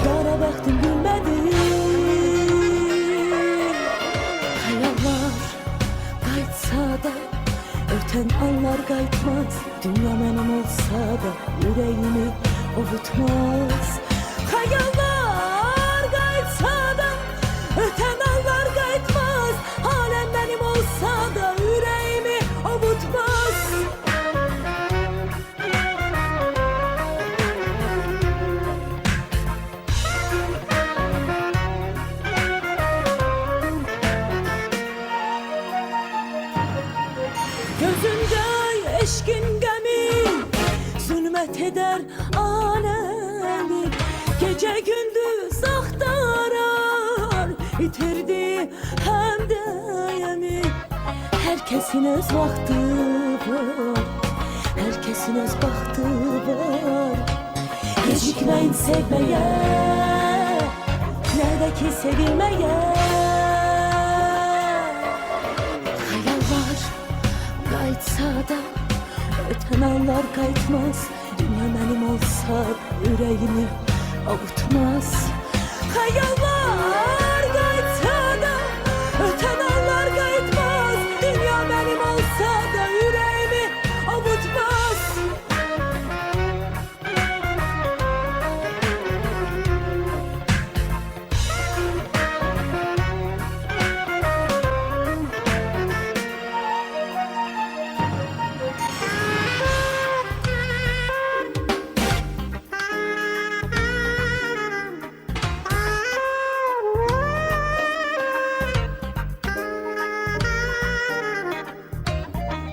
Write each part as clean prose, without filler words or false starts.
Kara baktım gülmedi. Hayaller kaytsa da öten anlar kaytmaz. Dünya benim olsa da yüreğimi ovutmaz. Hayaller kaytsa da öten anlar kaytmaz. Alem benim olsa da yüreğimi ovutmaz. Gözünde eşkin gemi zulmet eder alemi. Gece gündüz aktarar yitirdi hem de yemi. Herkesin öz vakti var, herkesin öz bahtı var. Gecikmeyin sevmeye, nerede ki sevilmeye. Hayaller kaytsa da öten anlar kaytmaz. Dünya benim olsa yüreğimi avutmaz. Hayaller kaytsa da öten anlar kaytmaz. Dünya benim olsa da yüreğimi avutmaz.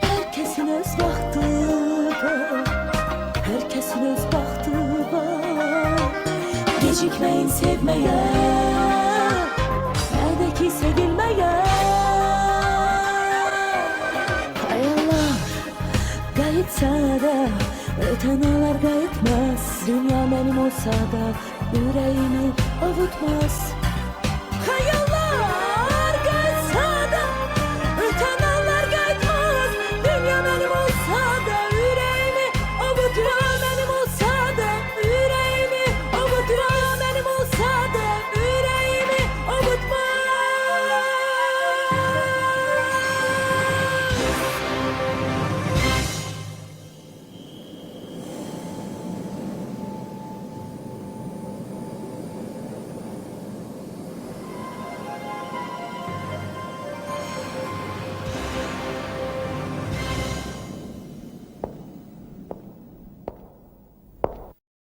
Herkesin öz bahtı var, herkesin öz bahtı var. Gecikmeyin sevmeye, nerede ki sevilmeye. Hayaller kayıtsa da öten anlar kayıtmaz. Dünya benim olsa da yüreğimi avutmaz.